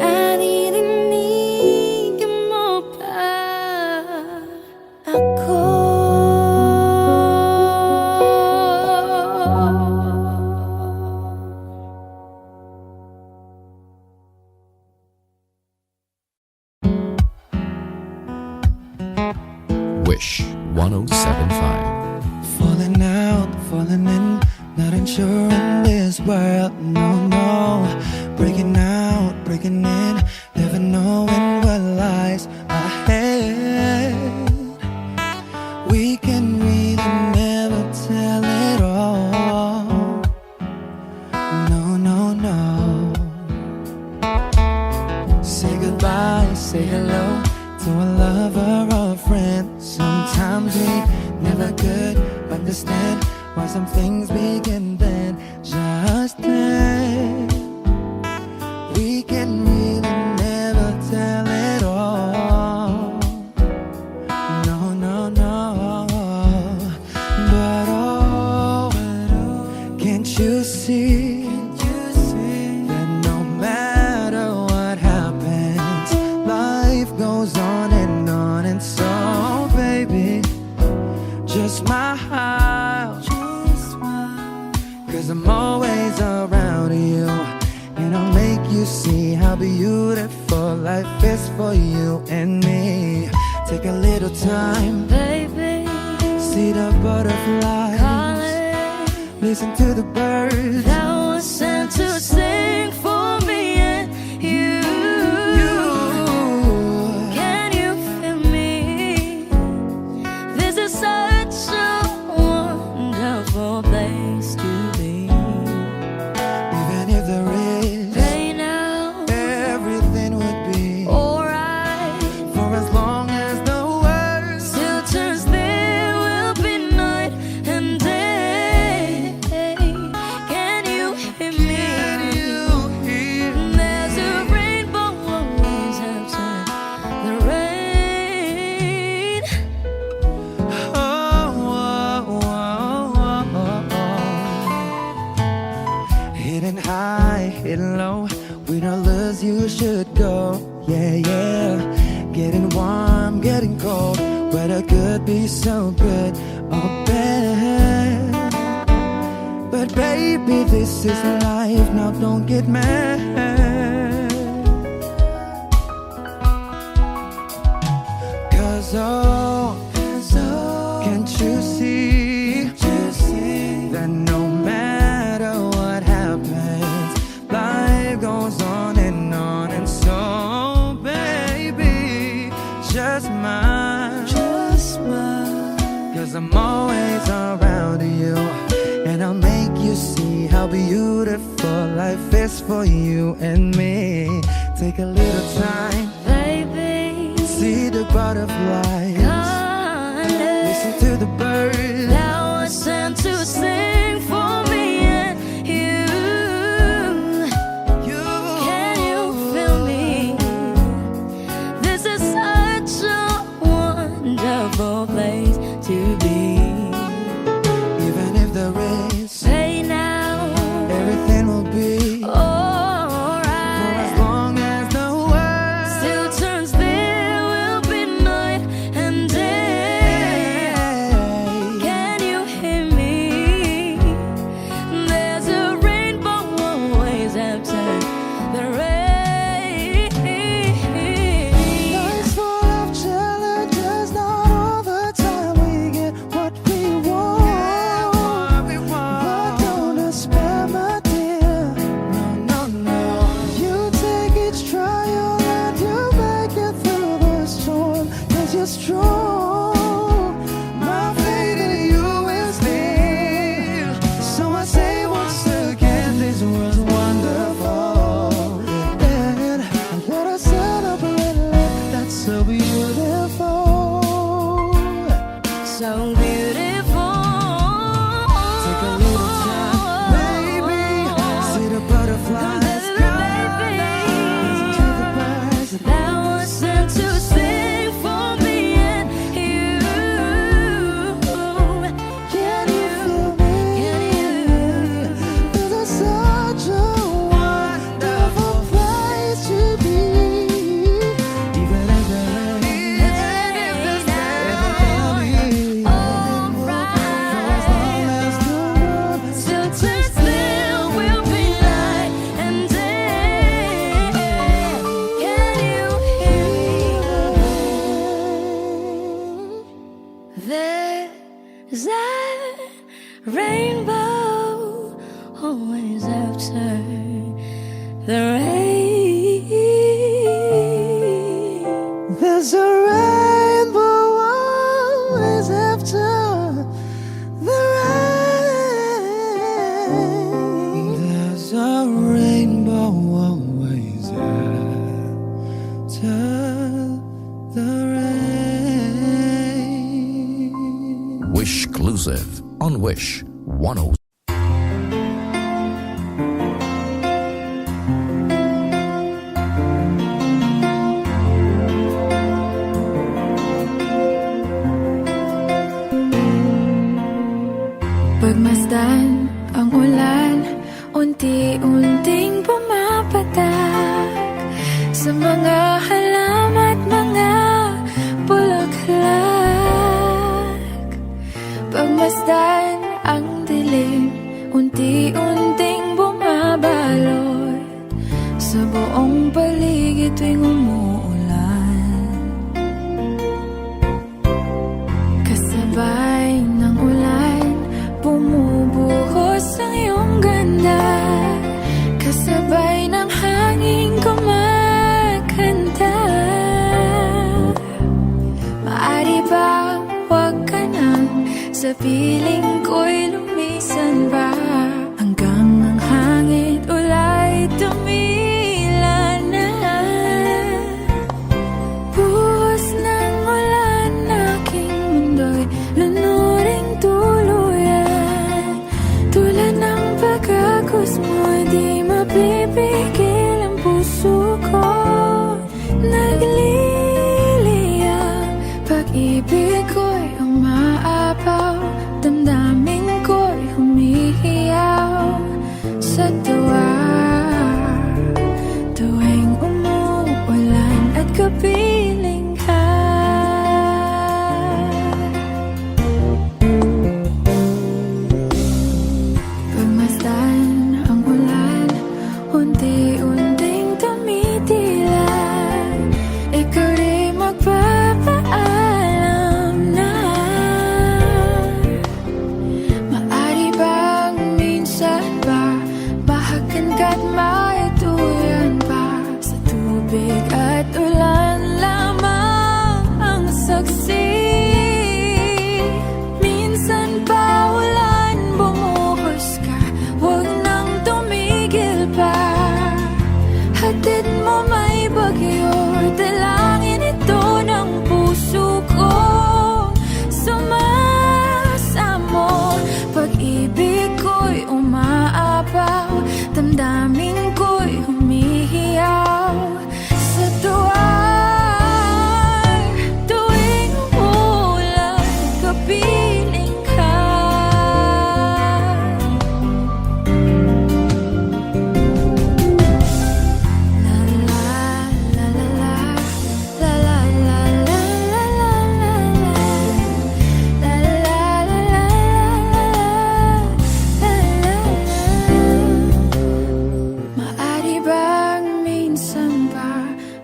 naririnig mo ba ako? Wish 1075. Falling out, falling in, not unsure in this world, no, no. Breaking out, breaking in, never knowing what lies ahead. We can really never tell it all. No, no, no. Say goodbye, say hello to a lover or a friend. Sometimes we never could understand why some things begin then, just then. We can really never tell it all. No, no, no. But oh, can't you see that no matter what happens, life goes on, and so, baby, just smile, 'cause I'm always around you, and I'll make you see how beautiful life is for you and me. Take a little time, Baby, see the butterflies, calling listen to the birds. that was sent to sing for as you should go. Yeah, yeah. Getting warm, getting cold. Weather could be so good or bad. But baby, this is life. Now don't get mad. Cause oh, can't you see that no matter what happens, life goes on. And so, baby, just smile. Cause I'm always around you, and I'll make you see how beautiful life is for you and me. Take a little time, baby. see the butterflies, listen to the birds that was sent to sing for me and you. Can you feel me? This is such a wonderful place to be. Even if there is Say now, everything will be alright. for as long as the world Still turns, there will be night and day. Can you hear me? There's a rainbow always after the rain. Life's full of challenges, not all the time we get what we want. But don't despair, my dear. No, no, no. You take each trial and you make it through the storm. Cause you're strong. My faith in you is real. So I say once again, this world's wonderful. And let us celebrate life that's so beautiful. So beautiful. Take a little time, baby. See the butterflies. Listen, baby. Listen to the birds. That was sent to sing for me and you. Can you feel me? Can you? This is such a wonderful place to be. Even if there is everything will be for as long as the world Still turns, there will be light and day. Can you hear me? There's a rainbow always after the rain. There's a rainbow always after the rain. There's a rainbow always after the rain. Wish exclusive on Wish 10. Pagmasdan ang ulan, unti-unting pumapatak sa mga halaman at mga bulaklak. Pagmasdan ang dilim, unti-unting bumabalot sa buong paligid tuwing umuulan. Kasabay ng ulan, bumubuhos ang iyong ganda. Kasabay ng hangin kumakanta. Maari ba huwag ka nang sa piling ko'y lumisan ba? Hanggang ang hangin ulay tumila na. Buhos ng ulan, aking mundo'y lunuring tuluyan. Tulad ng pagkakos mo, di mapipigil ang puso ko. Nagliliyab, pag-ibig ko'y umaapaw, damdamin ko'y humihiyaw sa tuwa. Tuwing kapiling ka. Pagmasdan ang ulan, unti-unting tumitila. Ikaw rin magpapaalam na. Maari bang minsan ba bahagan ka't maituyan pa? Sa tubig at ulan lamang ang saksi. Minsan pa ulan bumuhos ka, huwag nang tumigil pa. Hatid mo may bagyo, dalangin ito ng puso ko. Sumasamo, pag-ibig ko'y umaapaw, damdamin ko'y humihiyaw. Sa tuwing umulan, kapiling ka. La la la la la, la la la la la la la, la la la la la la. Maari bang minsan pa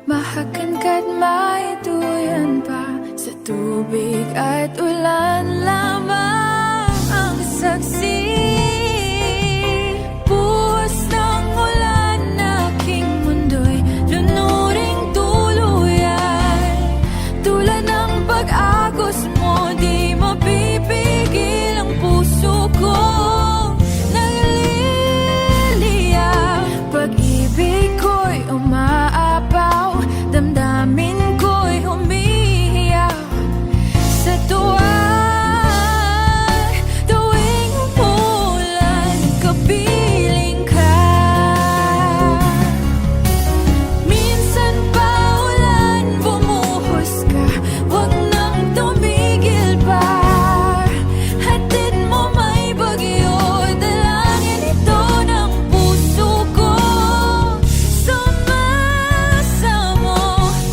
bahagan ka't maituyan pa? Sa tubig at ulan lamang ang saksi. Buhos ng ulan, aking mundo'y lunuring tuluyan. Tulad ng pag-agos mo, di mapipigil ang puso ko. Nagliliya, pag-ibig ko'y umaapaw, damdamin ko'y humihiyaw. Sa tuwing umulan, kapiling ka. Minsan pa ulan bumuhos ka, huwag nang tumigil pa. Hatid mo may bagyo, dalangin ito ng puso ko. Sumasamo,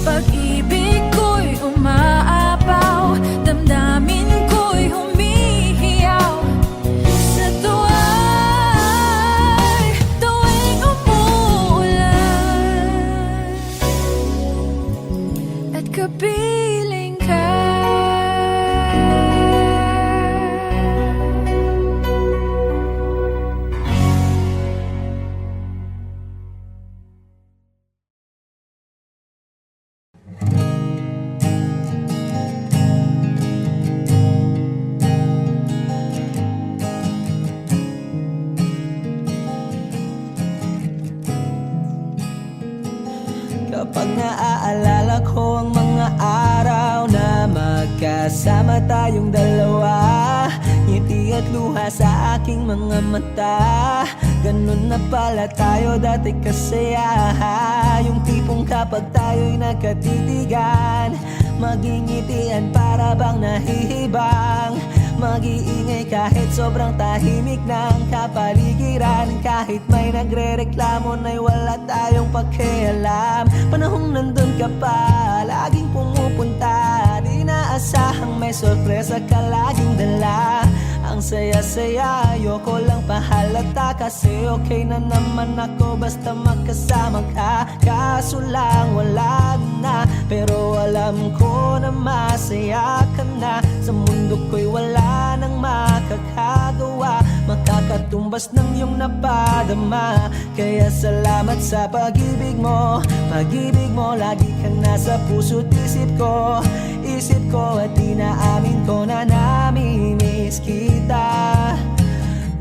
pag-ibig ko'y umaapaw, damdamin ko'y humihiyaw. Sa tuwing umulan at kapiling ka. Kapag naaalala ko ang mga araw na magkasama tayong dalawa, ngiti at luha sa aking mga mata. Ganun na pala tayo dati kasaya. Yung tipong kapag tayo'y nagkatitigan, magingitian para bang nahihibang. Mag-iingay kahit sobrang tahimik ng kapaligiran. Kahit may nagre-reklamo na'y wala tayong pakialam. Panahong nandun ka pa, laging pumupunta. Di naasahang may sorpresa ka laging dala. Ang saya-saya, ayoko lang pahalata. Kasi okay na naman ako basta magkasama ka. Kaso lang wala na, pero alam ko na masaya ka na. Sa mundo ko'y wala nang makakagawa, makakatumbas ng iyong napadama. Kaya salamat sa pag-ibig mo. Pag-ibig mo, lagi kang nasa puso't isip ko. Isip ko at inaamin ko na namimiss kita.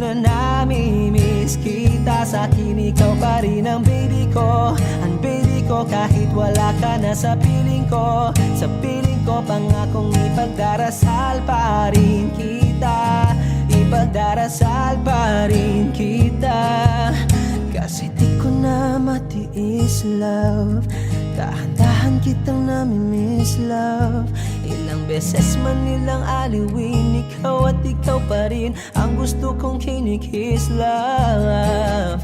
Na namimiss kita. Sa akin ikaw pa rin ang baby ko. Ang baby ko kahit wala ka na sa piling ko. Sa piling ko pangakong ipagdarasal pa rin kita. Ipagdarasal pa rin kita. Kasi di ko na matiis love. Dahan-dahan kitang namimiss love. Ilang beses man nilang aliwin, ikaw at ikaw pa rin ang gusto kong kinikiss love.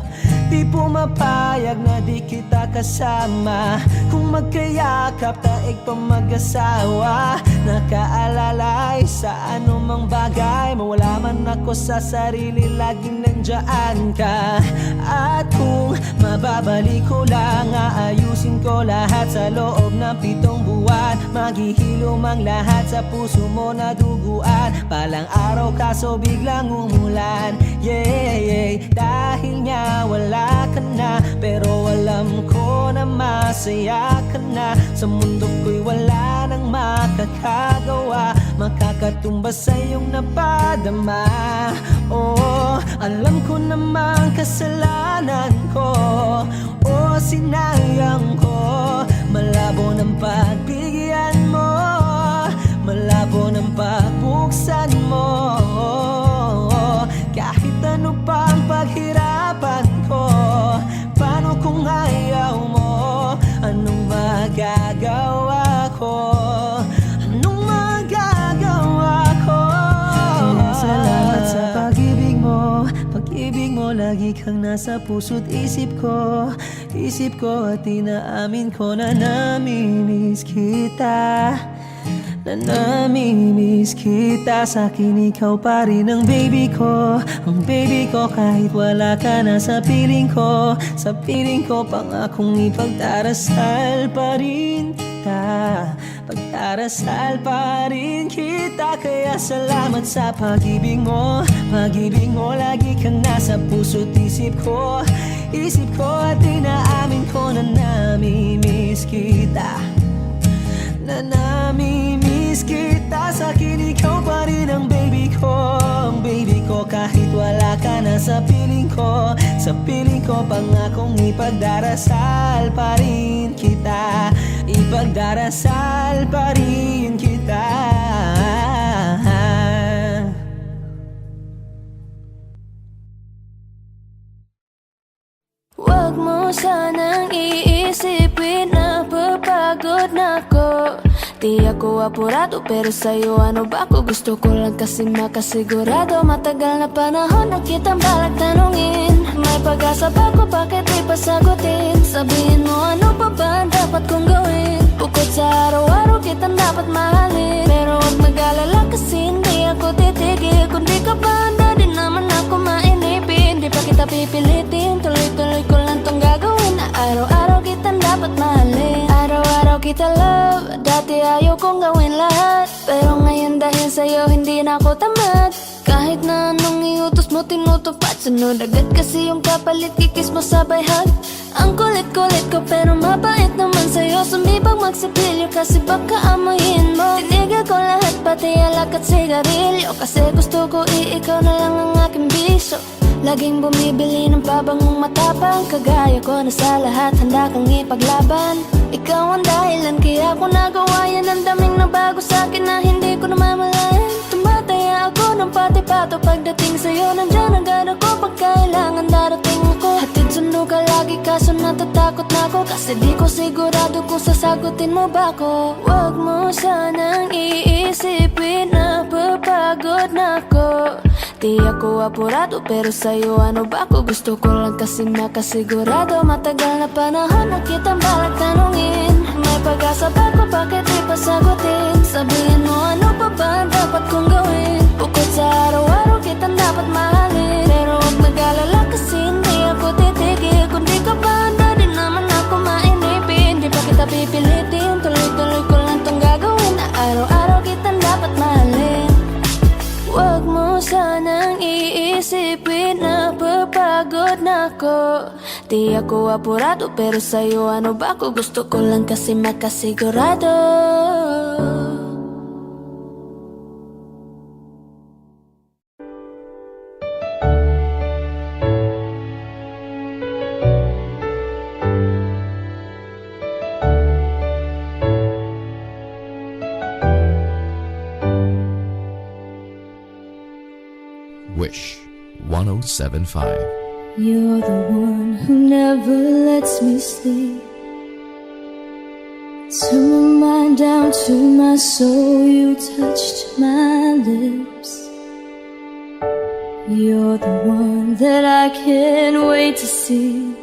Di pumapayag na di kita kasama. Kung magkayakap taig pa mag-asawa. Nakaalalay sa anumang bagay. Mawala man ako sa sarili, laging nandiyan ka. At kung mababalik ko lang, aayusin ko lahat sa loob ng 7 buwan. Maghihilom ang lahat sa puso mo na duguan. Palang araw kaso biglang umulan. Yeah, dahil nga wala ka na. Pero alam ko na masaya ka na. Sa mundo ko'y wala nang makakagawa. Makakatumbas sa iyong napadama. Oh, alam ko namang kasalanan ko. Oh, sinayang ko. Malabo ng pagbigyan mo. Malabo ng pagbuksan mo. Kahit ano pang paghirapan ko. Paano kung ayaw mo? Anong magagawa ko? Anong magagawa ko? Kaya salamat sa pag-ibig mo. Pag-ibig mo lagi kang nasa puso't isip ko. Isip ko at inaamin ko na namimiss kita. Na namimiss kita. Sa'kin ikaw pa rin ang baby ko. Ang baby ko kahit wala ka na sa piling ko. Sa piling ko pangakong ipagdarasal pa rin kita. Pagdarasal pa rin kita. Kaya salamat sa pag-ibig mo. Pag-ibig mo lagi kang nasa puso't isip ko. Isip ko at inaamin ko na namimiss kita. Na namimiss kita. Sa'kin ikaw pa rin ang baby ko. Ang baby ko kahit wala ka na sa piling ko. Sa piling ko pangakong ipagdarasal pa rin kita. Ipagdarasal pa rin kita. Huwag mo sanang iisipin na papagod na ako. Di ako apurado pero sa'yo ano ba ako? Gusto ko lang kasi makasigurado. Matagal na panahon na kitang balak tanungin. May pag-asa ba ko, bakit di pa sagutin? Sabihin mo ano pa ba ang dapat kong gawin? Bukod sa araw-araw kitang dapat mahalin. Pero huwag mag-alala kasi hindi ako titigil. Kung di ka ba handa din naman ako mainipin. Di pa kita pipilitin, tuloy-tuloy ko lang tong gagawin. Na araw-araw kitang dapat mahalin. Araw-araw kita love. Dati ayaw kong gawin lahat. Pero ngayon dahil sa'yo hindi na ako tamad. Kahit na anong iutos mo tinutupad. Sunod agad kasi yung kapalit, kikis mo sabay hug. Ang kulit-kulit ko pero mabait naman sa'yo. Sumibag magsipilyo kasi baka amoyin mo. Tinigil ko lahat pati alak at sigarilyo. Kasi gusto ko ikaw na lang ang aking bisyo. Laging bumibili ng pabangong matapang. Kagaya ko na sa lahat handa kang ipaglaban. Ikaw ang dahilan kaya ako nagawa yan. Ang daming nabago sa'kin na hindi ko namamalayan. Tumataya ako ng pati-pato. Pagdating sa'yo nandyan agad ako. Pag kailangan darating ako. Hatid sundo ka lagi kaso natatakot na ako. Kasi di ko sigurado kung sasagutin mo ba ako. Huwag mo sanang iisipin na papagod na ako. Di ako apurado pero sa'yo ano ba ako? Gusto ko lang kasi makasigurado. Matagal na panahon na kitang balak tanungin. May pag-asa ba ko, bakit di pa sagutin? Sabihin mo ano pa ba ang dapat kong gawin? Bukod sa araw-araw kitang dapat mahalin. Pero huwag mag-alala kasi hindi ako titigil. Kung di ka ba handa din naman ako mainipin. Di pa kita pipilitin, tuloy-tuloy ko lang tong gagawin. Na araw-araw kitang dapat mahalin. Huwag mo sanang iisipin na papagod na ako. Di ako apurado pero sa'yo ano ba ako? Gusto ko lang kasi makasigurado. Wish 1075. You're the one who never lets me sleep. Turn my mind down to my soul. You touched my lips. You're the one that I can't wait to see.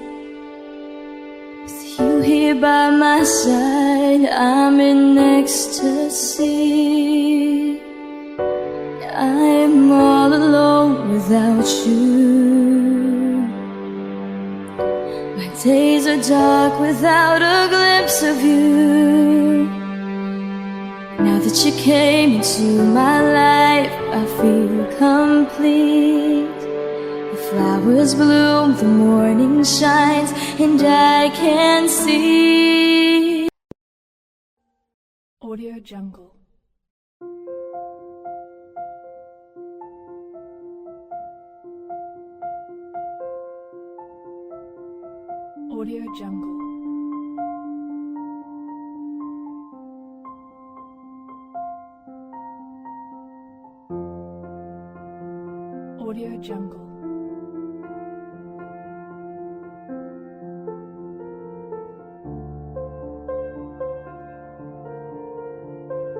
With you here by my side, I'm in ecstasy. I'm all alone without you. My days are dark without a glimpse of you. Now that you came into my life, I feel complete. The flowers bloom, the morning shines, and I can see. Audio Jungle. Audio Jungle. Audio Jungle.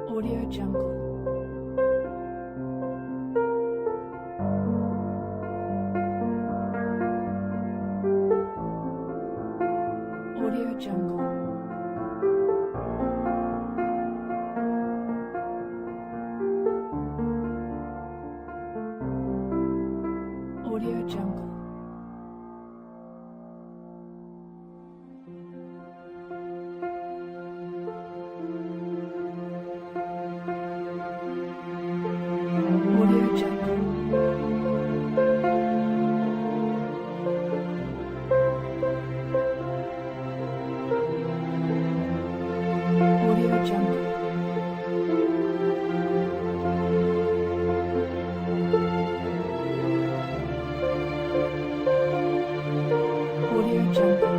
Audio Jungle. Audio Jungle. Audio Jungle. Audio Jungle. Audio Jungle. Audio Jungle. Audio Jungle.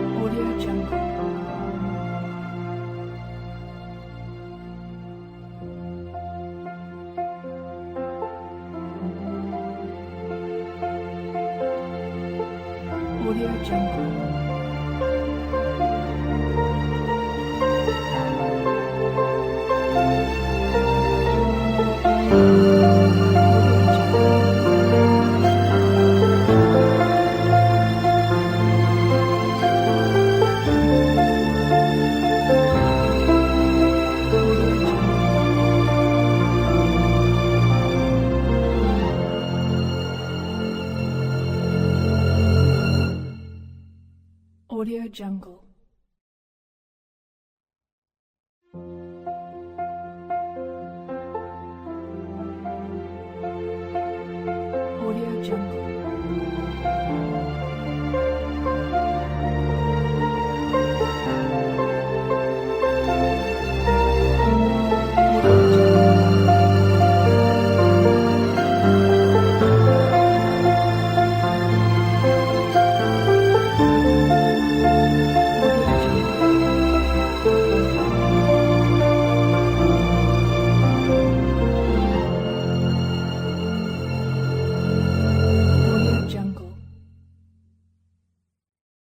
Audio Jungle. Audio Jungle. Audio Jungle. Audio Jungle.